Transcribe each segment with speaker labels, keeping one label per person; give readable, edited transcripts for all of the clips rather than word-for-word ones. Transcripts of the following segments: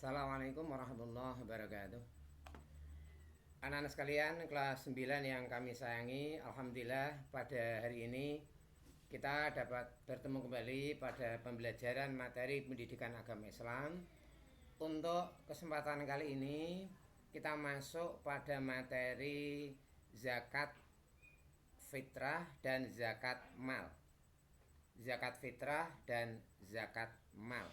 Speaker 1: Assalamualaikum warahmatullahi wabarakatuh. Anak-anak sekalian kelas 9 yang kami sayangi, alhamdulillah pada hari ini kita dapat bertemu kembali pada pembelajaran materi pendidikan agama Islam. Untuk kesempatan kali ini kita masuk pada materi zakat fitrah dan zakat mal. Zakat fitrah dan zakat mal.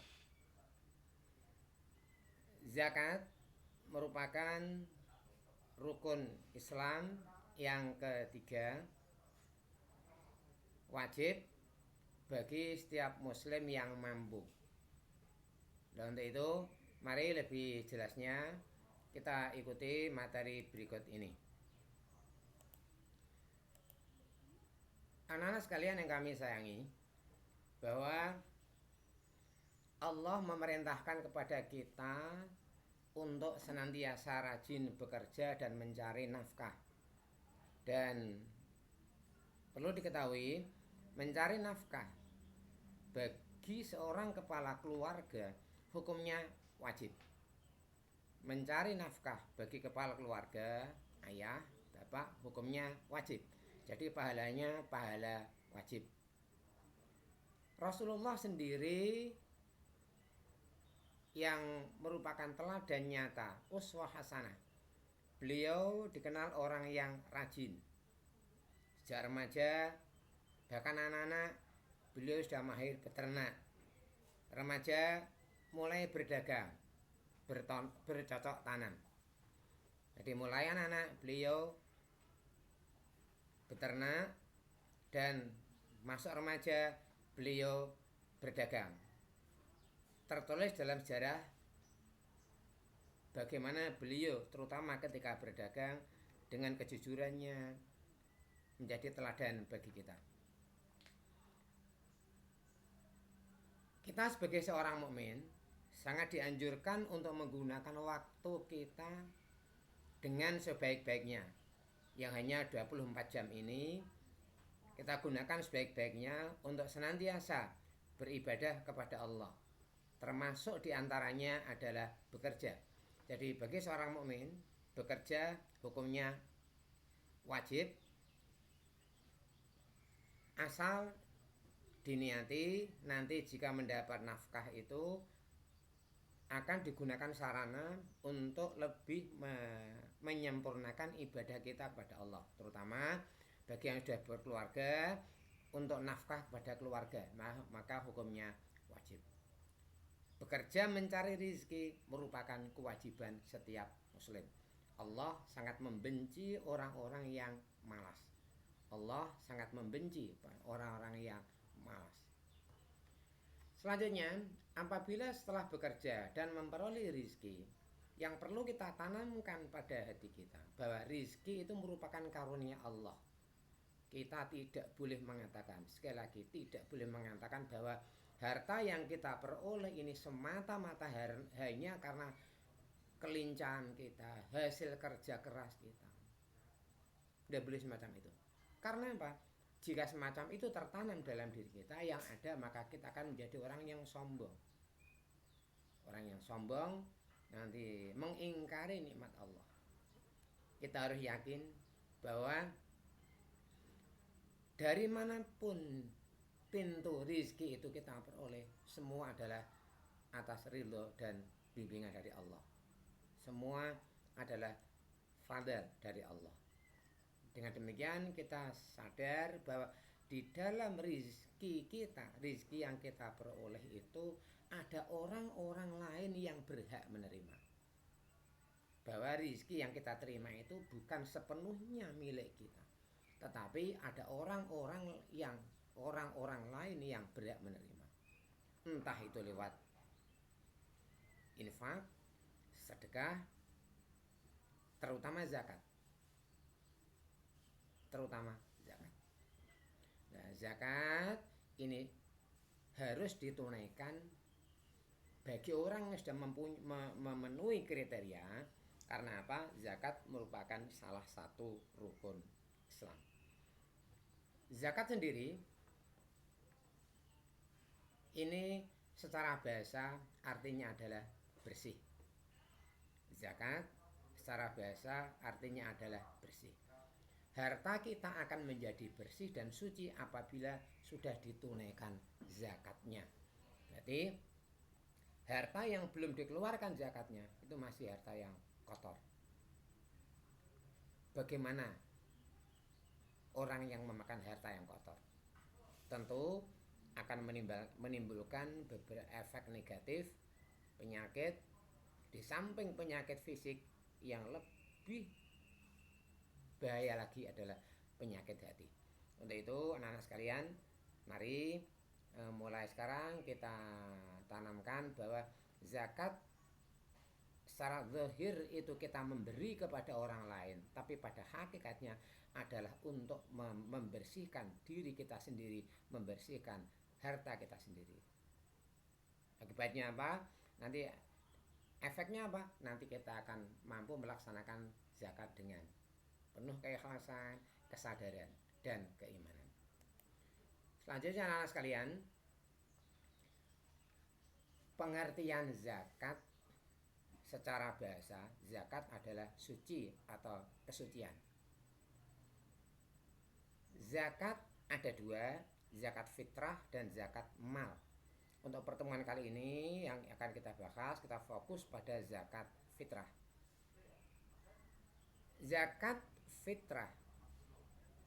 Speaker 1: Zakat merupakan rukun Islam yang ketiga, wajib bagi setiap muslim yang mampu. Dan untuk itu, mari lebih jelasnya kita ikuti materi berikut ini. Anak-anak sekalian yang kami sayangi, bahwa Allah memerintahkan kepada kita untuk senantiasa rajin bekerja dan mencari nafkah. Dan perlu diketahui, mencari nafkah bagi seorang kepala keluarga hukumnya wajib. Mencari nafkah bagi kepala keluarga, ayah, bapak, hukumnya wajib. Jadi pahalanya pahala wajib. Rasulullah sendiri yang merupakan teladan nyata, uswah hasanah. Beliau dikenal orang yang rajin. Sejak remaja, bahkan anak-anak, beliau sudah mahir beternak. Remaja mulai berdagang, bercocok tanam. Jadi mulai anak-anak beliau beternak, dan masuk remaja beliau berdagang. Tertulis dalam sejarah bagaimana beliau terutama ketika berdagang dengan kejujurannya menjadi teladan bagi kita. Kita sebagai seorang mukmin sangat dianjurkan untuk menggunakan waktu kita dengan sebaik-baiknya. Yang hanya 24 jam ini kita gunakan sebaik-baiknya untuk senantiasa beribadah kepada Allah. Termasuk diantaranya adalah bekerja. Jadi bagi seorang mukmin, bekerja hukumnya wajib, asal diniati nanti jika mendapat nafkah itu akan digunakan sarana untuk lebih menyempurnakan ibadah kita kepada Allah. Terutama bagi yang sudah berkeluarga, untuk nafkah kepada keluarga, maka hukumnya wajib. Bekerja mencari rezeki merupakan kewajiban setiap muslim. Allah sangat membenci orang-orang yang malas. Allah sangat membenci orang-orang yang malas. Selanjutnya, apabila setelah bekerja dan memperoleh rezeki, yang perlu kita tanamkan pada hati kita bahwa rezeki itu merupakan karunia Allah. Kita tidak boleh mengatakan, sekali lagi tidak boleh mengatakan bahwa harta yang kita peroleh ini semata-mata hanya karena kelincahan kita, hasil kerja keras kita. Tidak boleh semacam itu. Karena apa? Jika semacam itu tertanam dalam diri kita, yang ada maka kita akan menjadi orang yang sombong. Orang yang sombong nanti mengingkari nikmat Allah. Kita harus yakin bahwa dari manapun pintu rizki itu kita peroleh, semua adalah atas ridho dan bimbingan dari Allah. Semua adalah fadl dari Allah. Dengan demikian kita sadar bahwa di dalam rizki kita, rizki yang kita peroleh itu ada orang-orang lain yang berhak menerima. Bahwa rizki yang kita terima itu bukan sepenuhnya milik kita, tetapi ada orang-orang lain yang berhak menerima. Entah itu lewat infak, sedekah, terutama zakat. Nah, zakat ini harus ditunaikan bagi orang yang sudah memenuhi kriteria. Karena apa? Zakat merupakan salah satu rukun Islam. Zakat sendiri ini secara bahasa artinya adalah bersih. Zakat secara bahasa artinya adalah bersih. Harta kita akan menjadi bersih dan suci apabila sudah ditunaikan zakatnya. Berarti harta yang belum dikeluarkan zakatnya itu masih harta yang kotor. Bagaimana orang yang memakan harta yang kotor? Tentu akan menimbulkan beberapa efek negatif, penyakit. Di samping penyakit fisik, yang lebih bahaya lagi adalah penyakit hati. Untuk itu anak-anak sekalian, mari mulai sekarang kita tanamkan bahwa zakat secara zahir itu kita memberi kepada orang lain, tapi pada hakikatnya adalah untuk membersihkan diri kita sendiri, membersihkan harta kita sendiri. Akibatnya apa? Nanti efeknya apa? Nanti kita akan mampu melaksanakan zakat dengan penuh keikhlasan, kesadaran, dan keimanan. Selanjutnya anak-anak sekalian, pengertian zakat secara bahasa, zakat adalah suci atau kesucian. Zakat ada dua, zakat fitrah dan zakat mal. Untuk pertemuan kali ini yang akan kita bahas, kita fokus pada zakat fitrah. Zakat fitrah,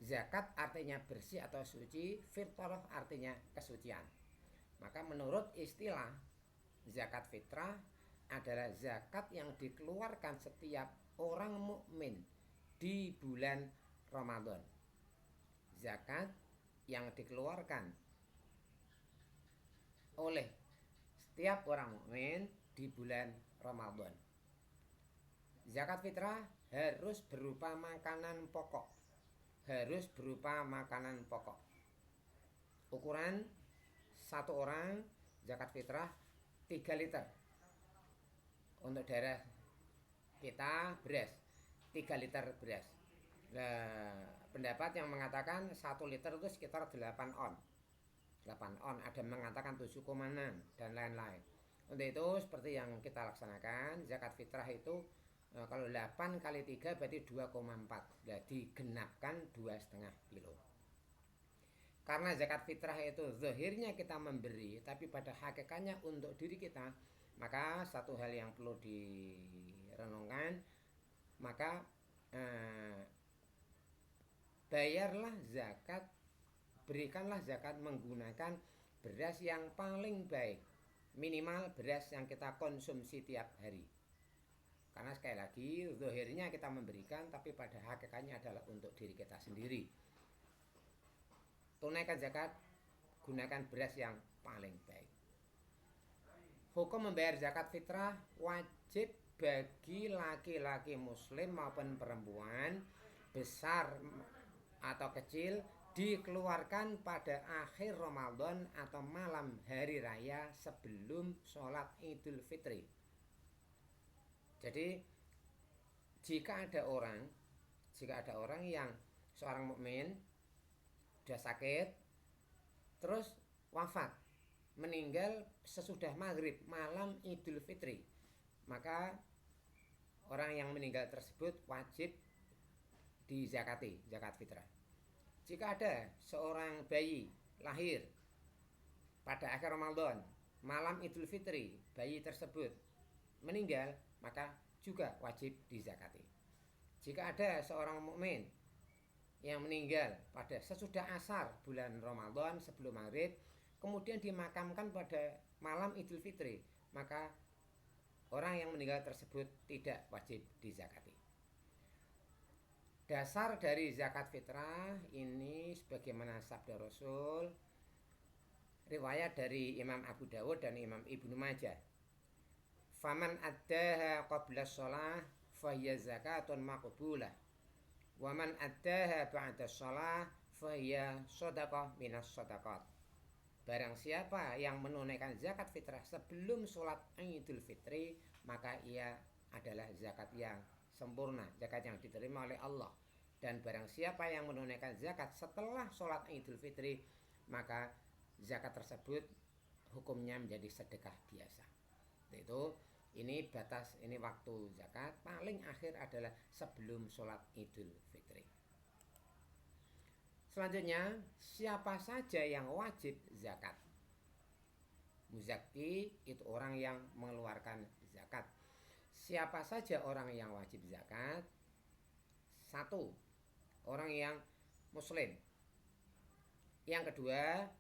Speaker 1: zakat artinya bersih atau suci, fitrah artinya kesucian. Maka menurut istilah, zakat fitrah adalah zakat yang dikeluarkan setiap orang mukmin di bulan Ramadan. Zakat yang dikeluarkan oleh setiap orang mukmin di bulan Ramadan. Zakat fitrah harus berupa makanan pokok. Harus berupa makanan pokok. Ukuran satu orang zakat fitrah 3 liter. Untuk daerah kita beras 3 liter beras. Nah, pendapat yang mengatakan 1 liter itu sekitar 8 on. 8 on, ada mengatakan 7,6 dan lain-lain. Untuk itu seperti yang kita laksanakan, zakat fitrah itu kalau 8 kali 3 berarti 2,4. Jadi genapkan 2,5 kilo. Karena zakat fitrah itu zahirnya kita memberi, tapi pada hakikatnya untuk diri kita, maka satu hal yang perlu direnungkan, maka bayarlah zakat, berikanlah zakat menggunakan beras yang paling baik, minimal beras yang kita konsumsi tiap hari. Karena sekali lagi zahirnya kita memberikan, tapi pada hakikatnya adalah untuk diri kita sendiri. Tunaikan zakat, gunakan beras yang paling baik. Hukum membayar zakat fitrah wajib bagi laki-laki muslim maupun perempuan, besar atau kecil, dikeluarkan pada akhir Ramadan atau malam hari raya sebelum sholat Idul Fitri. Jadi jika ada orang yang seorang mukmin sudah sakit terus wafat, meninggal sesudah maghrib malam Idul Fitri, maka orang yang meninggal tersebut wajib dizakati, zakat fitrah. Jika ada seorang bayi lahir pada akhir Ramadan, malam Idul Fitri, bayi tersebut meninggal, maka juga wajib dizakati. Jika ada seorang mukmin yang meninggal pada sesudah asar bulan Ramadan sebelum maghrib, kemudian dimakamkan pada malam Idul Fitri, maka orang yang meninggal tersebut tidak wajib dizakati. Dasar dari zakat fitrah ini sebagaimana sabda Rasul, riwayat dari Imam Abu Dawud dan Imam Ibnu Majah. Faman addaha qabla shalah fahiya zakatun maqbulah. Wa man addaha ba'da shalah fahiya shadaqah minas shadaqat. Barang siapa yang menunaikan zakat fitrah sebelum sholat Idul Fitri, maka ia adalah zakat yang sempurna, zakat yang diterima oleh Allah. Dan barang siapa yang menunaikan zakat setelah sholat Idul Fitri, maka zakat tersebut hukumnya menjadi sedekah biasa. Itu Ini batas, ini waktu zakat. Paling akhir adalah sebelum sholat Idul Fitri. Selanjutnya, siapa saja yang wajib zakat? Muzaki itu orang yang mengeluarkan zakat. Siapa saja orang yang wajib zakat? Satu, orang yang muslim. Yang kedua,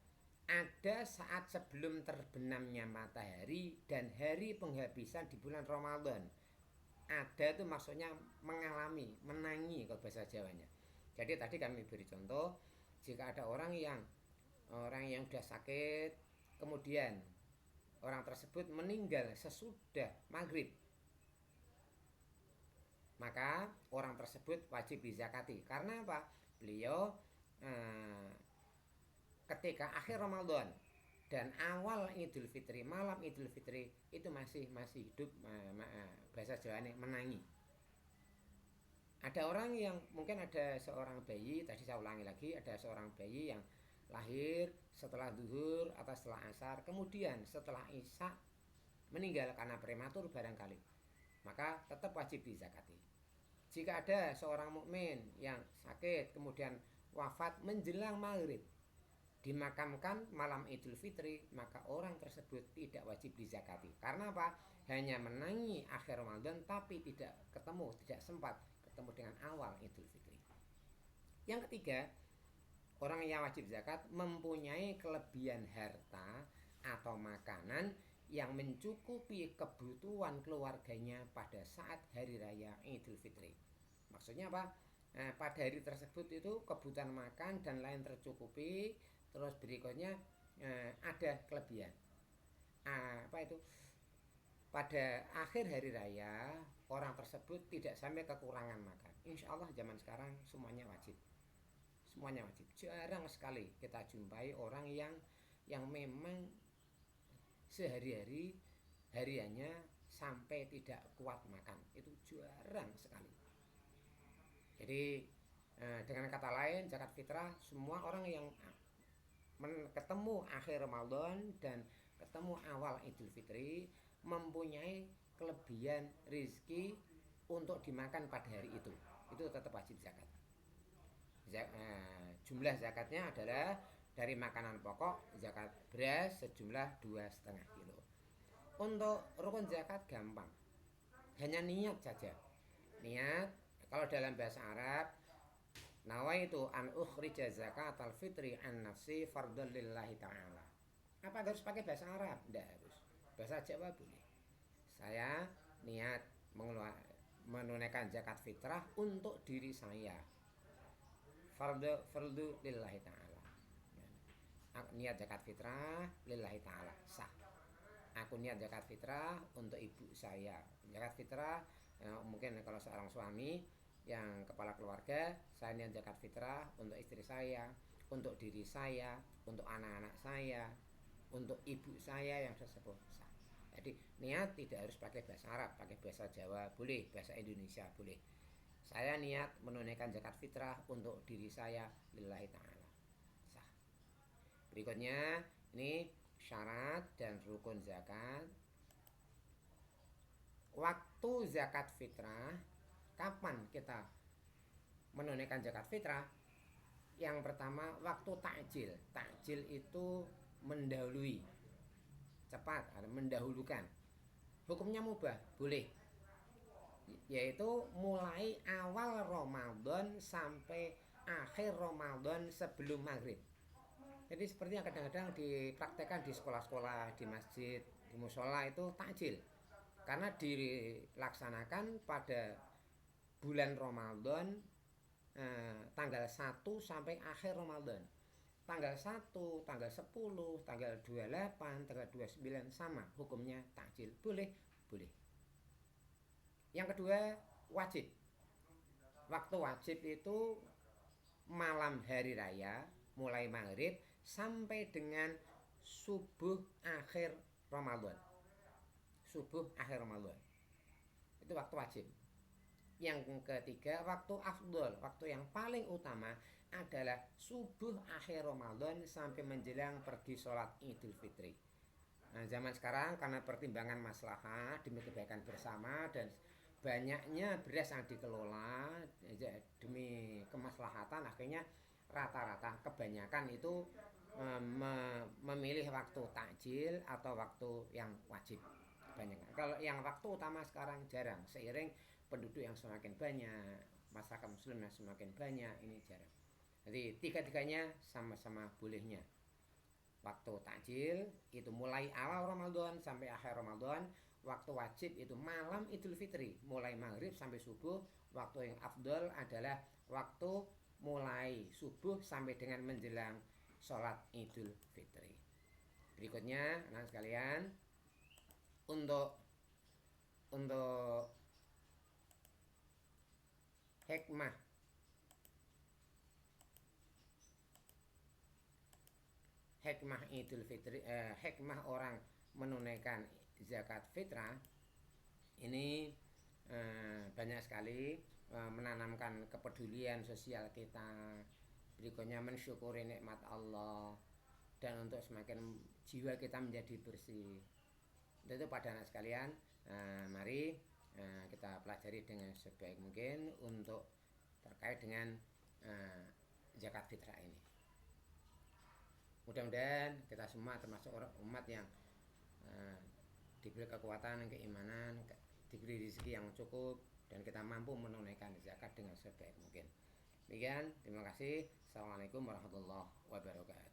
Speaker 1: ada saat sebelum terbenamnya matahari dan hari penghabisan di bulan Ramadan. Ada itu maksudnya mengalami, menangi kalau bahasa Jawanya. Jadi tadi kami beri contoh, jika ada orang yang sudah sakit, kemudian orang tersebut meninggal sesudah maghrib, maka orang tersebut wajib dizakati. Karena apa? Beliau ketika akhir Ramadan dan awal Idul Fitri, malam Idul Fitri itu masih hidup, bahasa Jawanya menangi. Ada orang yang mungkin ada seorang bayi, tadi saya ulangi lagi, ada seorang bayi yang lahir setelah zuhur atau setelah asar, kemudian setelah isya meninggal karena prematur barangkali, maka tetap wajib dizakati. Jika ada seorang mukmin yang sakit kemudian wafat menjelang maghrib, dimakamkan malam Idul Fitri, maka orang tersebut tidak wajib dizakati. Karena apa? Hanya menangi akhir Ramadan tapi tidak ketemu, tidak sempat ketemu dengan awal Idul Fitri. Yang ketiga, orang yang wajib zakat mempunyai kelebihan harta atau makanan yang mencukupi kebutuhan keluarganya pada saat hari raya Idul Fitri. Maksudnya apa? Pada hari tersebut itu kebutuhan makan dan lain tercukupi. Terus berikutnya ada kelebihan. Apa itu? Pada akhir hari raya orang tersebut tidak sampai kekurangan makan. Insya Allah zaman sekarang semuanya wajib. Semuanya wajib. Jarang sekali kita jumpai orang yang memang sehari-hari hariannya sampai tidak kuat makan. Itu jarang sekali. Jadi dengan kata lain, zakat fitrah semua orang yang ketemu akhir Ramadan dan ketemu awal Idul Fitri mempunyai kelebihan rizki untuk dimakan pada hari itu tetap wajib zakat. Jumlah zakatnya adalah dari makanan pokok zakat beras sejumlah 2,5 kilo. Untuk rukun zakat gampang, hanya niat saja. Niat, kalau dalam bahasa Arab, nawaitu an ukhrija zakatal fitri an nafsi fardhan lillahi ta'ala. Apa harus pakai bahasa Arab? Tidak harus. Bahasa Jawa boleh. Saya niat menunaikan zakat fitrah untuk diri saya. Fardhu lillahi ta'ala. Niat zakat fitrah lillahi ta'ala, sah. Aku niat zakat fitrah untuk ibu saya. Zakat fitrah mungkin kalau seorang suami yang kepala keluarga, saya niat zakat fitrah untuk istri saya, untuk diri saya, untuk anak-anak saya, untuk ibu saya yang sesepuh, sah. Jadi niat tidak harus pakai bahasa Arab, pakai bahasa Jawa boleh, bahasa Indonesia boleh. Saya niat menunaikan zakat fitrah untuk diri saya lillahi ta'ala, sah. Berikutnya ini syarat dan rukun zakat. Waktu zakat fitrah, kapan kita menunaikan zakat fitrah? Yang pertama, waktu takjil. Takjil itu mendahului, cepat, mendahulukan. Hukumnya mubah, boleh. Yaitu mulai awal Ramadan sampai akhir Ramadan sebelum maghrib. Jadi seperti yang kadang-kadang dipraktekkan di sekolah-sekolah, di masjid, di musola itu takjil. Karena dilaksanakan pada bulan Ramadan tanggal 1 sampai akhir Ramadan. Tanggal 1, tanggal 10, tanggal 28, tanggal 29 sama hukumnya takjil. Boleh, boleh. Yang kedua, wajib. Waktu wajib itu malam hari raya, mulai maghrib sampai dengan subuh akhir Ramadan. Subuh akhir Ramadan. Itu waktu wajib. Yang ketiga, waktu afdol, waktu yang paling utama adalah subuh akhir Ramadan sampai menjelang pergi sholat Idul Fitri. Nah, zaman sekarang karena pertimbangan maslahat demi kebaikan bersama dan banyaknya beras yang dikelola demi kemaslahatan, akhirnya rata-rata kebanyakan itu memilih waktu takjil atau waktu yang wajib kebanyakan. Kalau yang waktu utama sekarang jarang, seiring penduduk yang semakin banyak, masyarakat muslim yang semakin banyak, ini jarang. Jadi tiga-tiganya sama-sama bolehnya. Waktu takjil itu mulai awal Ramadan sampai akhir Ramadan. Waktu wajib itu malam Idul Fitri, mulai maghrib sampai subuh. Waktu yang afdol adalah waktu mulai subuh sampai dengan menjelang sholat Idul Fitri. Berikutnya, anak sekalian, untuk hikmah Idul Fitri, hikmah orang menunaikan zakat fitrah ini banyak sekali, menanamkan kepedulian sosial kita, berikutnya mensyukuri nikmat Allah, dan untuk semakin jiwa kita menjadi bersih. Itu pada anak sekalian, mari kita pelajari dengan sebaik mungkin untuk terkait dengan zakat fitrah ini. Mudah-mudahan kita semua termasuk umat yang diberi kekuatan, keimanan, diberi rezeki yang cukup, dan kita mampu menunaikan zakat dengan sebaik mungkin. Demikian, terima kasih. Assalamualaikum warahmatullahi wabarakatuh.